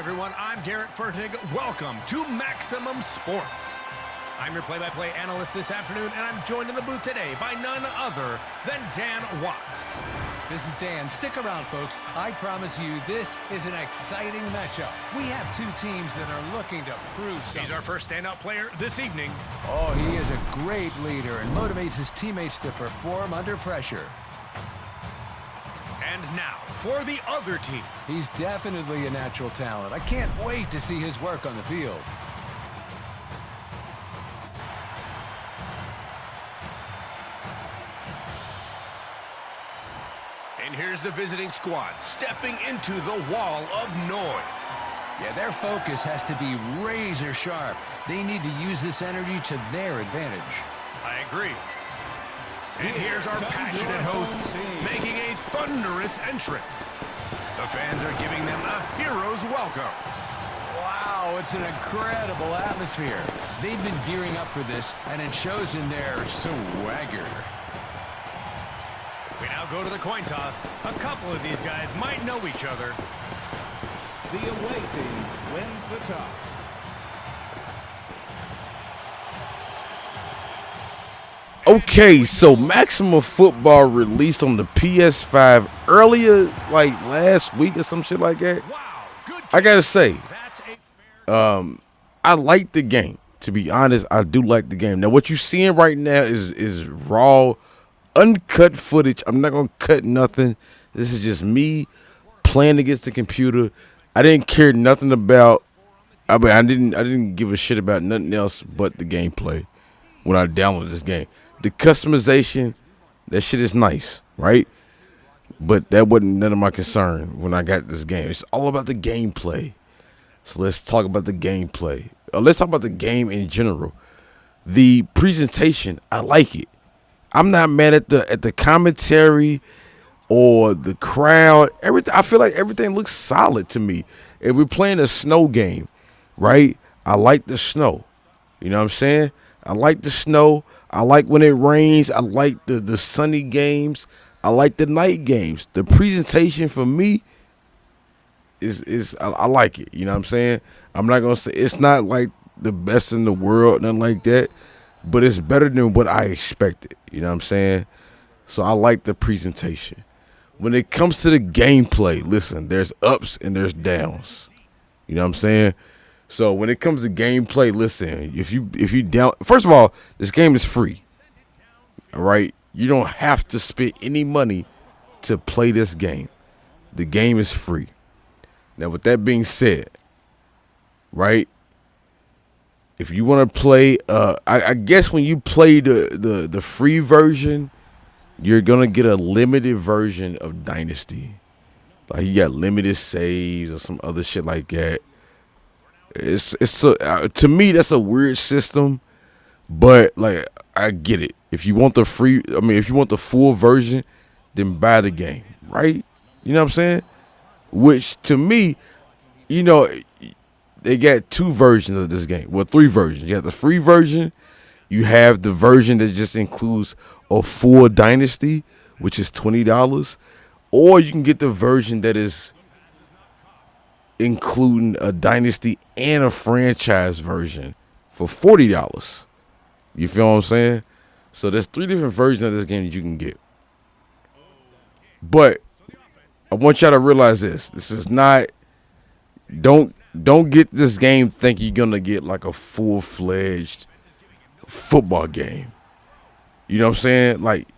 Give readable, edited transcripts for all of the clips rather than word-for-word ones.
everyone. I'm Garrett Fertig. Welcome to Maximum Sports. I'm your play-by-play analyst this afternoon, and I'm joined in the booth today by none other than Dan Watts. This is Dan. Stick around, folks. I promise you this is an exciting matchup. We have two teams that are looking to prove something. He's our first standout player this evening. Oh, he is a great leader and motivates his teammates to perform under pressure. And now, for the other team. He's definitely a natural talent. I can't wait to see his work on the field. And here's the visiting squad stepping into the wall of noise. Yeah, their focus has to be razor sharp. They need to use this energy to their advantage. I agree. And here's our passionate hosts making a thunderous entrance. The fans are giving them a hero's welcome. Wow, it's an incredible atmosphere. They've been gearing up for this, and it shows in their swagger. We now go to the coin toss. A couple of these guys might know each other. The away team wins the toss. Okay, so Maximum Football released on the PS5 earlier, like last week or some shit like that. Wow, good. I gotta say, That's a fair... I like the game. To be honest, I do like the game. Now, what you're seeing right now is raw, uncut footage. I'm not gonna cut nothing. This is just me playing against the computer. I didn't care nothing about. I didn't give a shit about nothing else but the gameplay when I downloaded this game. The customization, that shit is nice, right? But that wasn't none of my concern when I got this game. It's all about the gameplay. So let's talk about the gameplay. Let's talk about the game in general. The presentation, I like it. I'm not mad at the commentary or the crowd. Everything, I feel like everything looks solid to me. If we're playing a snow game, right? I like the snow. You know what I'm saying? I like the snow. I like when it rains. I like the sunny games. I like the night games. The presentation for me is I like it. You know what I'm saying? I'm not gonna say it's not like the best in the world, nothing like that, but it's better than what I expected. You know what I'm saying? So I like the presentation. When it comes to the gameplay, listen, there's ups and there's downs. You know what I'm saying? So when it comes to gameplay, listen, if you down, first of all, this game is free. All right? You don't have to spend any money to play this game. The game is free. Now, with that being said, right? If you want to play, I guess when you play the free version, you're gonna get a limited version of Dynasty. Like you got limited saves or some other shit like that. To me that's a weird system, but like I get it. If you want the if you want the full version, then buy the game, right? You know what I'm saying? Which to me, you know, they got two versions of this game. Well, three versions. You have the free version. You have the version that just includes a full Dynasty, which is $20, or you can get the version that is including a Dynasty and a franchise version for $40. You feel what I'm saying? So there's three different versions of this game that you can get. But I want y'all to realize this. This is not, don't get this game thinking you're gonna get like a full-fledged football game. You know what I'm saying? Like,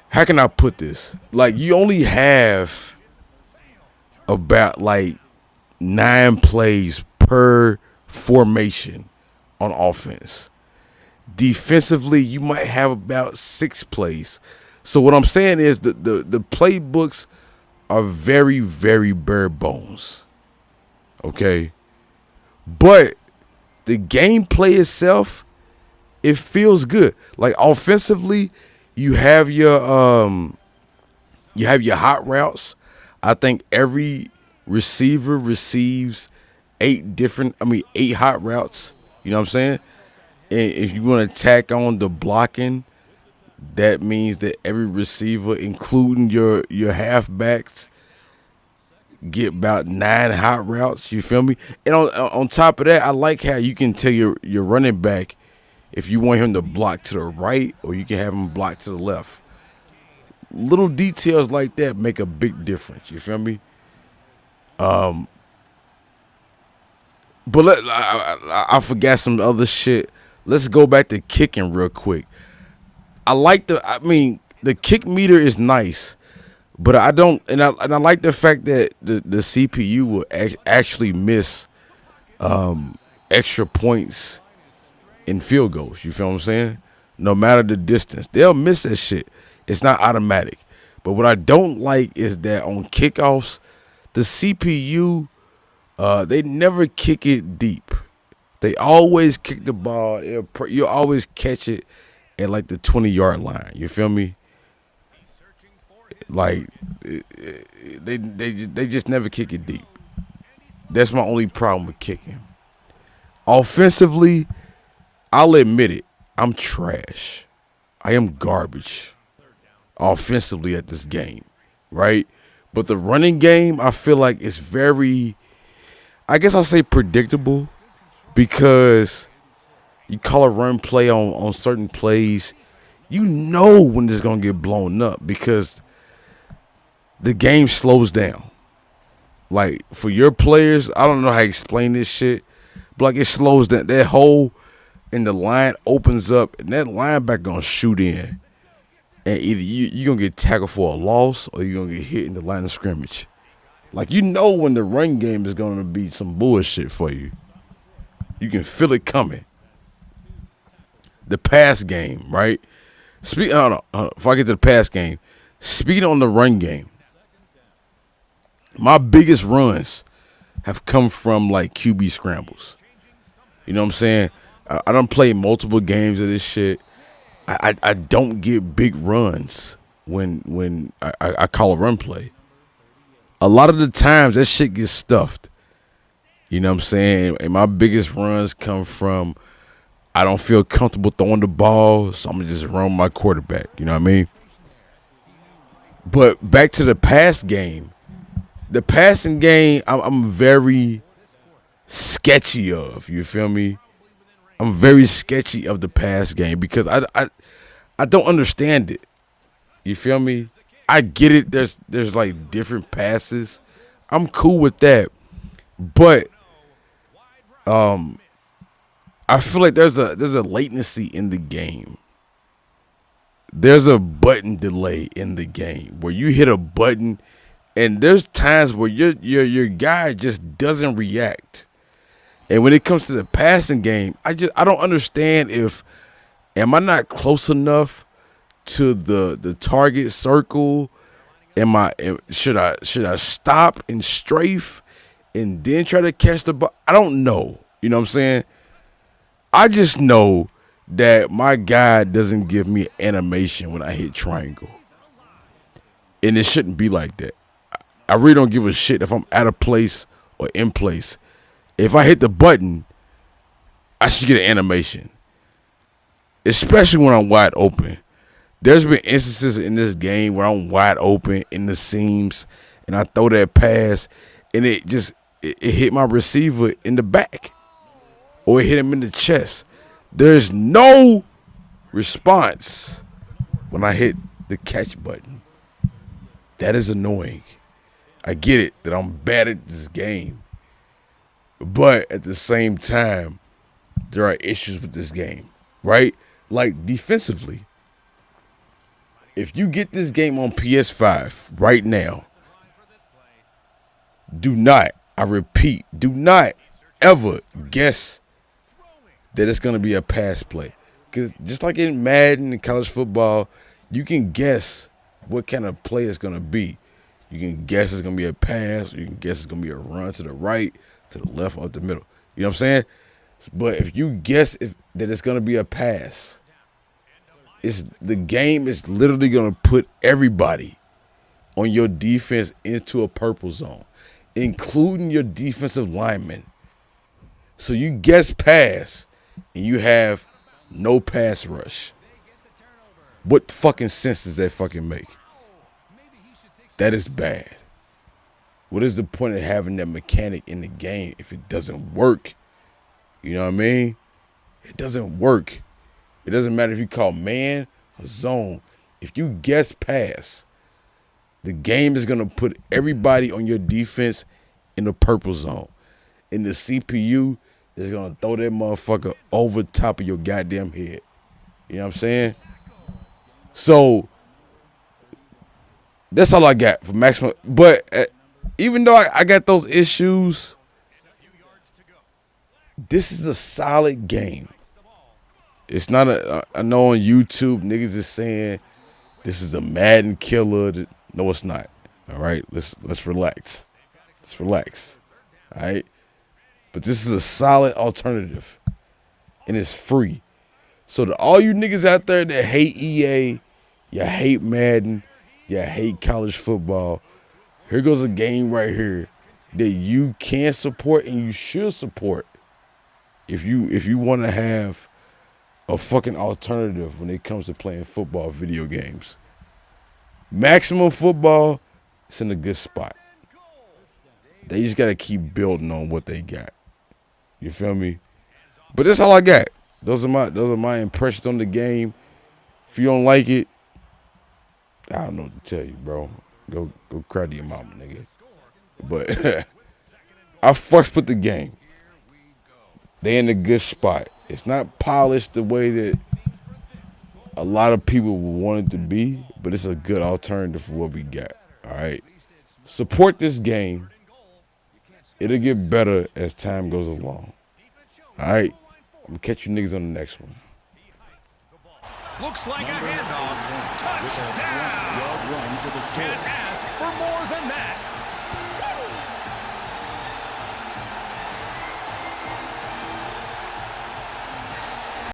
how can I put this? Like, you only have about like 9 plays per formation on offense. Defensively, you might have about 6 plays. So what I'm saying is the playbooks are very, very bare bones. Okay? But the gameplay itself, it feels good. Like offensively, you have your hot routes. I think every receiver receives 8 hot routes. You know what I'm saying? And if you want to tack on the blocking, that means that every receiver, including your halfbacks, get about 9 hot routes. You feel me? And on top of that, I like how you can tell your running back if you want him to block to the right or you can have him block to the left. Little details like that make a big difference. You feel me? But I forgot some other shit. Let's go back to kicking real quick. The kick meter is nice, but I like the fact that the CPU will actually miss extra points in field goals. You feel what I'm saying? No matter the distance, they'll miss that shit. It's not automatic. But what I don't like is that on kickoffs, the CPU, they never kick it deep. They always kick the ball. You'll always catch it at like the 20-yard line. You feel me? Like they just never kick it deep. That's my only problem with kicking. Offensively, I'll admit it. I'm trash. I am garbage offensively at this game, right? But the running game, I feel like it's very, I guess I'll say predictable, because you call a run play on certain plays, you know when it's going to get blown up because the game slows down. Like, for your players, I don't know how to explain this shit, but like it slows down. That hole in the line opens up, and that linebacker going to shoot in. And either you're going to get tackled for a loss or you're going to get hit in the line of scrimmage. Like, you know when the run game is going to be some bullshit for you. You can feel it coming. The pass game, right? Before I get to the pass game, speaking on the run game, my biggest runs have come from, like, QB scrambles. You know what I'm saying? I done played multiple games of this shit. I don't get big runs when I call a run play. A lot of the times that shit gets stuffed. You know what I'm saying? And my biggest runs come from I don't feel comfortable throwing the ball, so I'm going to just run my quarterback. You know what I mean? But back to the pass game. The passing game, I'm very sketchy of. You feel me? I'm very sketchy of the pass game because I don't understand it. You feel me? I get it. There's like different passes. I'm cool with that. But I feel like there's a latency in the game. There's a button delay in the game where you hit a button and there's times where your guy just doesn't react. And when it comes to the passing game, I don't understand am I not close enough to the target circle? Should I stop and strafe and then try to catch the ball? I don't know. You know what I'm saying? I just know that my guy doesn't give me animation when I hit triangle. And it shouldn't be like that. I really don't give a shit if I'm out of place or in place. If I hit the button, I should get an animation. Especially when I'm wide open. There's been instances in this game where I'm wide open in the seams and I throw that pass and it hit my receiver in the back. Or it hit him in the chest. There's no response when I hit the catch button. That is annoying. I get it that I'm bad at this game. But at the same time, there are issues with this game, right? Like defensively. If you get this game on PS5 right now, do not, I repeat, do not ever guess that it's going to be a pass play. Because just like in Madden and college football, you can guess what kind of play it's going to be. You can guess it's going to be a pass, or you can guess it's going to be a run to the right, to the left, or up the middle. You know what I'm saying? But if you guess that it's going to be a pass, the game is literally going to put everybody on your defense into a purple zone, including your defensive linemen. So you guess pass, and you have no pass rush. What fucking sense does that fucking make? That is bad. What is the point of having that mechanic in the game if it doesn't work? You know what I mean? It doesn't work. It doesn't matter if you call man or zone. If you guess pass, the game is going to put everybody on your defense in the purple zone. And the CPU is going to throw that motherfucker over top of your goddamn head. You know what I'm saying? So that's all I got for maximum. But even though I got those issues, this is a solid game. It's not I know on YouTube niggas is saying this is a Madden killer. No, it's not. All right, let's relax. Let's relax. All right, but this is a solid alternative, and it's free. So to all you niggas out there that hate EA, you hate Madden, you hate college football, here goes a game right here that you can support and you should support if you want to have a fucking alternative when it comes to playing football video games. Maximum Football is in a good spot. They just gotta keep building on what they got. You feel me? But that's all I got. Those are my impressions on the game. If you don't like it, I don't know what to tell you, bro. Go cry to your mama, nigga. But I fucked with the game. They in a good spot. It's not polished the way that a lot of people would want it to be, but it's a good alternative for what we got. All right. Support this game. It'll get better as time goes along. All right. I'm going to catch you niggas on the next one. Looks like a handoff. Touchdown.